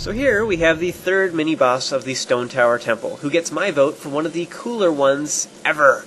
So here we have the third mini-boss of the Stone Tower Temple, who gets my vote for one of the cooler ones ever.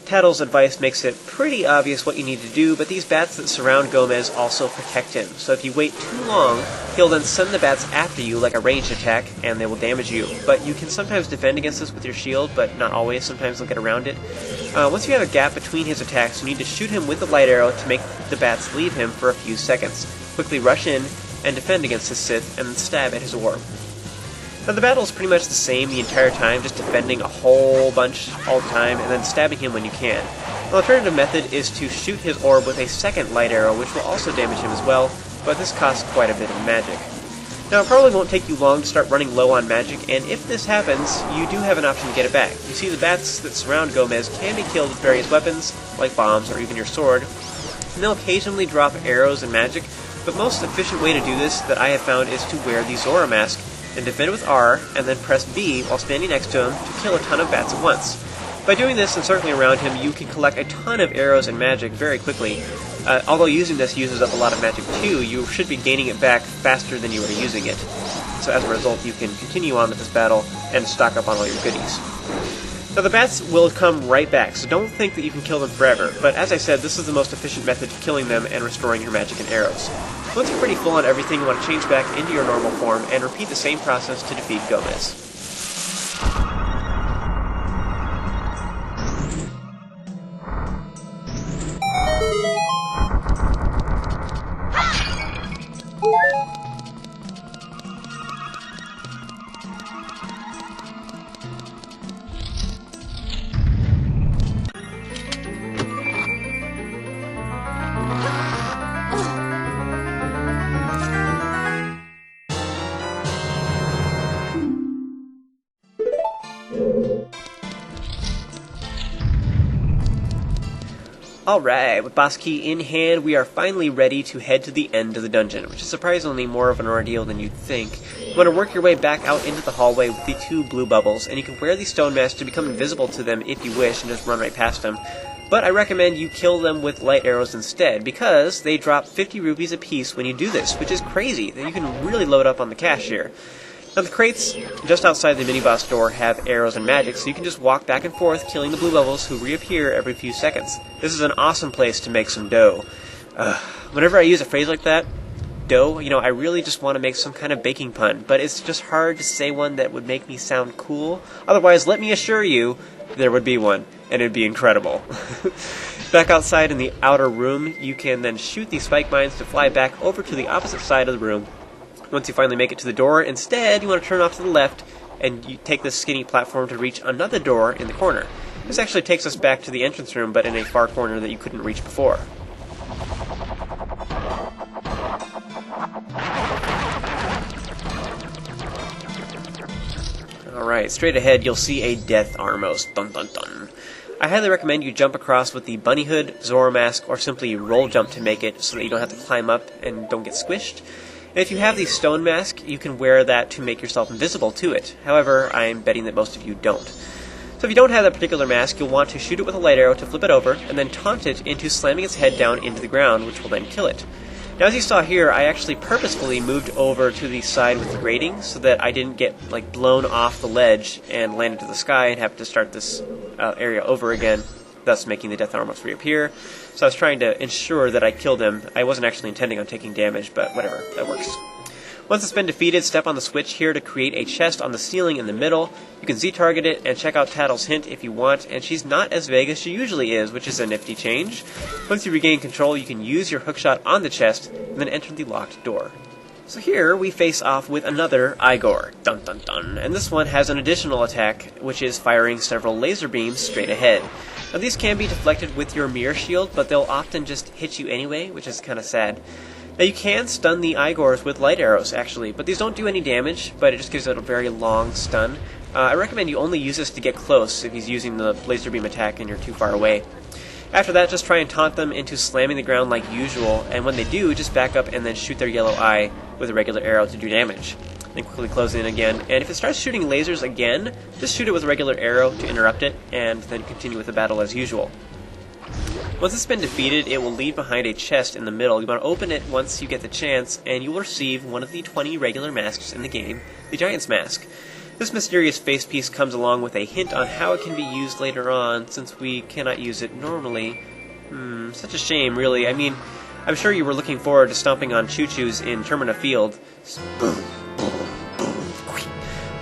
Tattle's advice makes it pretty obvious what you need to do, but these bats that surround Gomess also protect him. So if you wait too long, he'll then send the bats after you like a ranged attack, and they will damage you. But you can sometimes defend against this with your shield, but not always. Sometimes they'll get around it. Once you have a gap between his attacks, you need to shoot him with the light arrow to make the bats leave him for a few seconds. Quickly rush in and defend against his Sith, and then stab at his orb. Now the battle is pretty much the same the entire time, just defending a whole bunch all the time, and then stabbing him when you can. The alternative method is to shoot his orb with a second light arrow, which will also damage him as well, but this costs quite a bit of magic. Now it probably won't take you long to start running low on magic, and if this happens, you do have an option to get it back. You see, the bats that surround Gomess can be killed with various weapons, like bombs or even your sword, and they'll occasionally drop arrows and magic, but most efficient way to do this that I have found is to wear the Zora mask, and defend with R, and then press B while standing next to him to kill a ton of bats at once. By doing this and circling around him, you can collect a ton of arrows and magic very quickly. Although using this uses up a lot of magic too, you should be gaining it back faster than you are using it. So as a result, you can continue on with this battle and stock up on all your goodies. Now the bats will come right back, so don't think that you can kill them forever, but as I said, this is the most efficient method of killing them and restoring your magic and arrows. Once you're pretty full on everything, you want to change back into your normal form and repeat the same process to defeat Gomess. Alright, with boss key in hand, we are finally ready to head to the end of the dungeon, which is surprisingly more of an ordeal than you'd think. You want to work your way back out into the hallway with the two blue bubbles, and you can wear these stone masks to become invisible to them if you wish and just run right past them. But I recommend you kill them with light arrows instead, because they drop 50 rupees apiece when you do this, which is crazy. You can really load up on the cash here. Now the crates just outside the mini-boss door have arrows and magic, so you can just walk back and forth killing the blue bubbles who reappear every few seconds. This is an awesome place to make some dough. Whenever I use a phrase like that, dough, I really just want to make some kind of baking pun, but it's just hard to say one that would make me sound cool. Otherwise, let me assure you, there would be one, and it'd be incredible. Back outside in the outer room, you can then shoot these spike mines to fly back over to the opposite side of the room. Once you finally make it to the door, instead you want to turn off to the left, and you take this skinny platform to reach another door in the corner. This actually takes us back to the entrance room, but in a far corner that you couldn't reach before. Alright, straight ahead you'll see a Death Armos. Dun dun dun. I highly recommend you jump across with the bunny hood, Zora mask, or simply roll jump to make it so that you don't have to climb up and don't get squished. And if you have the stone mask, you can wear that to make yourself invisible to it. However, I'm betting that most of you don't. So if you don't have that particular mask, you'll want to shoot it with a light arrow to flip it over, and then taunt it into slamming its head down into the ground, which will then kill it. Now as you saw here, I actually purposefully moved over to the side with the grating so that I didn't get blown off the ledge and land into the sky and have to start this area over again, thus making the Death Armos reappear. So I was trying to ensure that I killed him. I wasn't actually intending on taking damage, but whatever, that works. Once it's been defeated, step on the switch here to create a chest on the ceiling in the middle. You can Z-target it and check out Tattle's hint if you want, and she's not as vague as she usually is, which is a nifty change. Once you regain control, you can use your hookshot on the chest, and then enter the locked door. So here we face off with another Igor, dun dun dun, and this one has an additional attack, which is firing several laser beams straight ahead. Now these can be deflected with your mirror shield, but they'll often just hit you anyway, which is kind of sad. Now you can stun the Igors with light arrows, actually, but these don't do any damage, but it just gives it a very long stun. I recommend you only use this to get close if he's using the laser beam attack and you're too far away. After that, just try and taunt them into slamming the ground like usual, and when they do, just back up and then shoot their yellow eye with a regular arrow to do damage. Then quickly close in again, and if it starts shooting lasers again, just shoot it with a regular arrow to interrupt it, and then continue with the battle as usual. Once it's been defeated, it will leave behind a chest in the middle. You want to open it once you get the chance, and you will receive one of the 20 regular masks in the game, the Giant's Mask. This mysterious face piece comes along with a hint on how it can be used later on, since we cannot use it normally. Such a shame, really. I mean, I'm sure you were looking forward to stomping on choo-choos in Termina Field.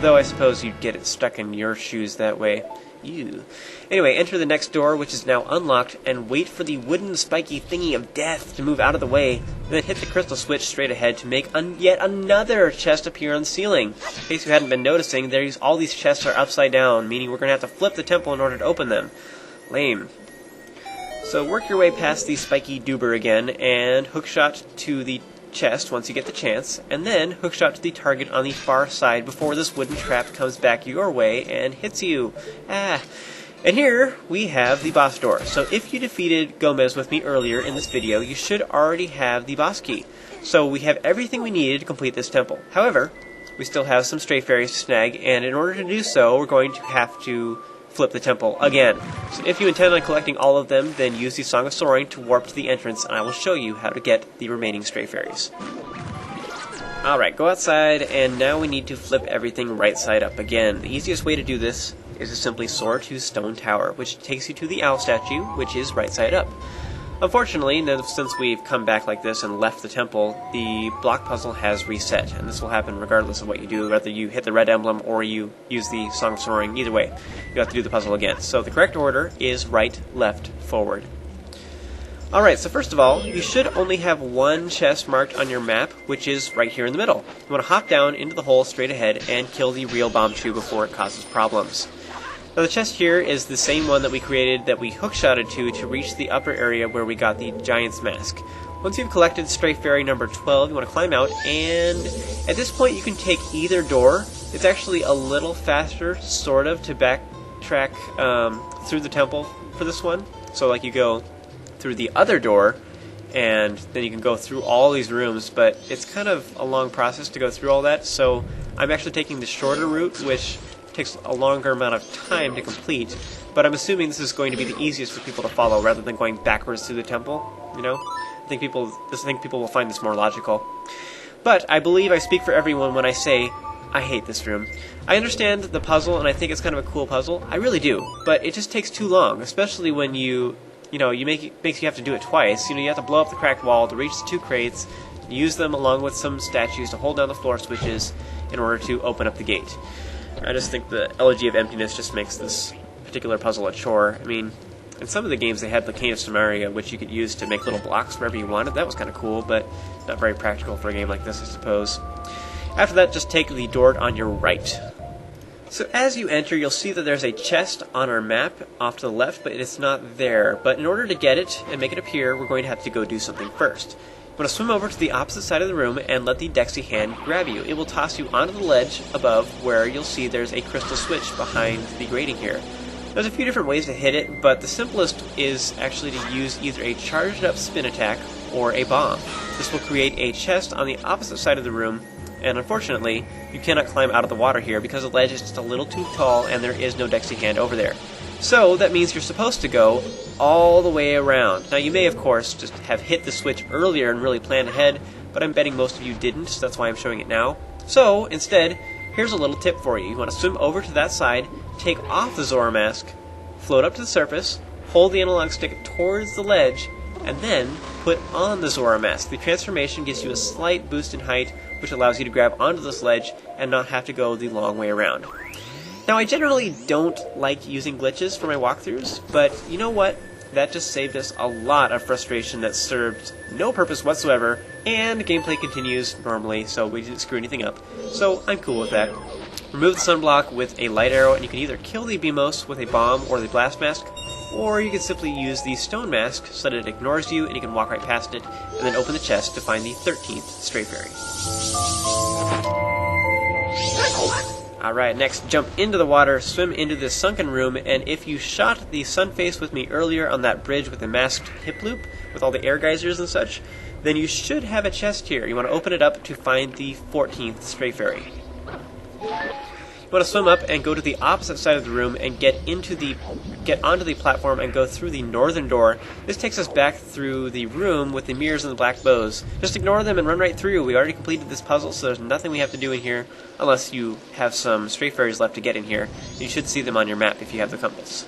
Though I suppose you'd get it stuck in your shoes that way. Ew. Anyway, enter the next door, which is now unlocked, and wait for the wooden spiky thingy of death to move out of the way. Then hit the crystal switch straight ahead to make yet another chest appear on the ceiling. In case you hadn't been noticing, all these chests are upside down, meaning we're going to have to flip the temple in order to open them. Lame. So work your way past the spiky doober again, and hookshot to the chest once you get the chance, and then hookshot to the target on the far side before this wooden trap comes back your way and hits you. And here we have the boss door. So if you defeated Gomess with me earlier in this video, you should already have the boss key. So we have everything we needed to complete this temple. However, we still have some Stray Fairies to snag, and in order to do so, we're going to have to flip the temple again. So if you intend on collecting all of them, then use the Song of Soaring to warp to the entrance, and I will show you how to get the remaining Stray Fairies. Alright, go outside, and now we need to flip everything right side up again. The easiest way to do this is to simply soar to Stone Tower, which takes you to the owl statue, which is right side up. Unfortunately, since we've come back like this and left the temple, the block puzzle has reset, and this will happen regardless of what you do, whether you hit the red emblem or you use the Song of Soaring. Either way, you have to do the puzzle again. So the correct order is right, left, forward. Alright, so first of all, you should only have one chest marked on your map, which is right here in the middle. You want to hop down into the hole straight ahead and kill the real Bombchu before it causes problems. Now the chest here is the same one that we created that we hookshotted to reach the upper area where we got the Giant's Mask. Once you've collected Stray Fairy number 12, you want to climb out, and at this point you can take either door. It's actually a little faster, sort of, to backtrack through the temple for this one. So like you go through the other door, and then you can go through all these rooms, but it's kind of a long process to go through all that, so I'm actually taking the shorter route, which takes a longer amount of time to complete, but I'm assuming this is going to be the easiest for people to follow rather than going backwards through the temple, you know? I think people will find this more logical. But I believe I speak for everyone when I say I hate this room. I understand the puzzle, and I think it's kind of a cool puzzle. I really do, but it just takes too long, especially when makes you have to do it twice. You have to blow up the cracked wall to reach the two crates, use them along with some statues to hold down the floor switches in order to open up the gate. I just think the Elegy of Emptiness just makes this particular puzzle a chore. I mean, in some of the games they had the Cane of Samaria, which you could use to make little blocks wherever you wanted. That was kind of cool, but not very practical for a game like this, I suppose. After that, just take the door on your right. So as you enter, you'll see that there's a chest on our map off to the left, but it's not there. But in order to get it and make it appear, we're going to have to go do something first. You want to swim over to the opposite side of the room and let the Dexy hand grab you. It will toss you onto the ledge above, where you'll see there's a crystal switch behind the grating here. There's a few different ways to hit it, but the simplest is actually to use either a charged up spin attack or a bomb. This will create a chest on the opposite side of the room, and unfortunately, you cannot climb out of the water here because the ledge is just a little too tall and there is no Dexy hand over there. So that means you're supposed to go all the way around. Now you may, of course, just have hit the switch earlier and really planned ahead, but I'm betting most of you didn't, so that's why I'm showing it now. So, instead, here's a little tip for you. You want to swim over to that side, take off the Zora mask, float up to the surface, hold the analog stick towards the ledge, and then put on the Zora mask. The transformation gives you a slight boost in height, which allows you to grab onto this ledge and not have to go the long way around. Now, I generally don't like using glitches for my walkthroughs, but you know what? That just saved us a lot of frustration that served no purpose whatsoever, and gameplay continues normally, so we didn't screw anything up. So I'm cool with that. Remove the sunblock with a light arrow, and you can either kill the Beamos with a bomb or the blast mask, or you can simply use the stone mask so that it ignores you and you can walk right past it, and then open the chest to find the 13th Stray Fairy. Alright, next jump into the water, swim into this sunken room, and if you shot the sun face with me earlier on that bridge with the masked hip loop, with all the air geysers and such, then you should have a chest here. You want to open it up to find the 14th Stray Fairy. You You want to swim up and go to the opposite side of the room and get onto the platform and go through the northern door. This takes us back through the room with the mirrors and the black bows. Just ignore them and run right through. We already completed this puzzle, so there's nothing we have to do in here unless you have some Stray Fairies left to get in here. You should see them on your map if you have the compass.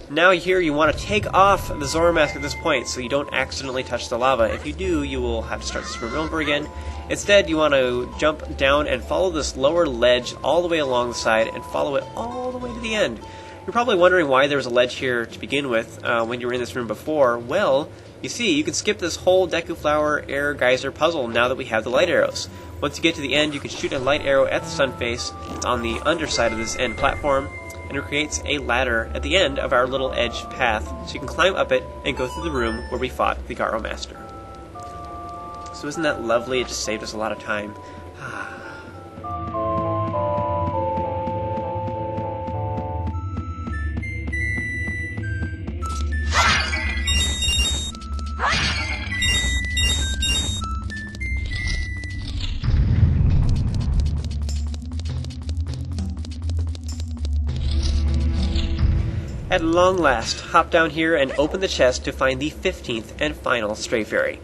Now here you want to take off the Zora mask at this point so you don't accidentally touch the lava. If you do, you will have to start this room over again. Instead, you want to jump down and follow this lower ledge all the way along the side and follow it all the way to the end. You're probably wondering why there was a ledge here to begin with when you were in this room before. Well, you see, you can skip this whole Deku Flower Air Geyser puzzle now that we have the light arrows. Once you get to the end, you can shoot a light arrow at the sun face on the underside of this end platform, and it creates a ladder at the end of our little edge path, so you can climb up it and go through the room where we fought the Garo Master. So isn't that lovely? It just saved us a lot of time. At long last, hop down here and open the chest to find the 15th and final Stray Fairy.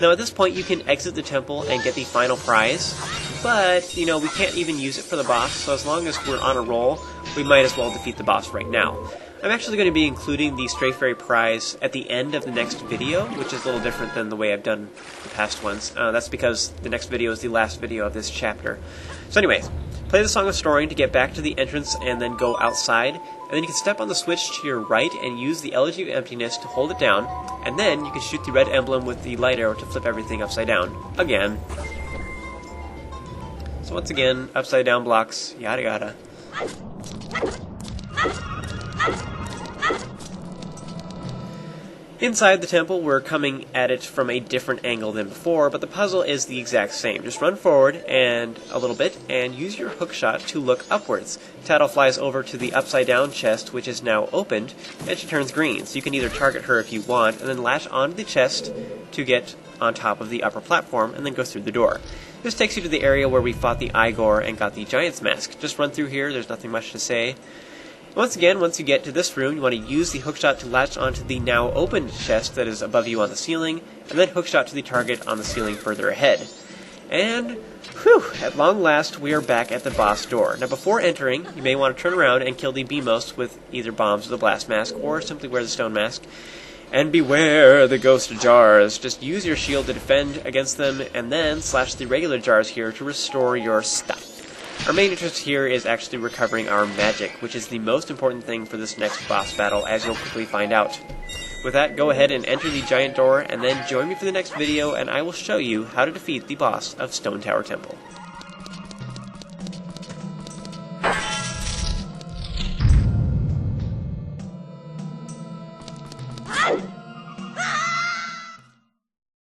Now at this point you can exit the temple and get the final prize, but, you know, we can't even use it for the boss, so as long as we're on a roll, we might as well defeat the boss right now. I'm actually going to be including the Stray Fairy prize at the end of the next video, which is a little different than the way I've done the past ones. That's because the next video is the last video of this chapter. So anyways, play the Song of Storing to get back to the entrance and then go outside, and then you can step on the switch to your right and use the Elegy of Emptiness to hold it down, and then you can shoot the red emblem with the light arrow to flip everything upside down. Again. So once again, upside down blocks, yada yada. Inside the temple, we're coming at it from a different angle than before, but the puzzle is the exact same. Just run forward and a little bit, and use your hookshot to look upwards. Tattle flies over to the upside-down chest, which is now opened, and she turns green. So you can either target her if you want, and then latch onto the chest to get on top of the upper platform, and then go through the door. This takes you to the area where we fought the Igor and got the Giant's Mask. Just run through here, there's nothing much to say. Once again, once you get to this room, you want to use the hookshot to latch onto the now opened chest that is above you on the ceiling, and then hookshot to the target on the ceiling further ahead. And, whew, at long last, we are back at the boss door. Now before entering, you may want to turn around and kill the Beamos with either bombs or the blast mask, or simply wear the stone mask. And beware the ghost jars. Just use your shield to defend against them, and then slash the regular jars here to restore your stuff. Our main interest here is actually recovering our magic, which is the most important thing for this next boss battle, as you'll quickly find out. With that, go ahead and enter the giant door, and then join me for the next video, and I will show you how to defeat the boss of Stone Tower Temple. Ah!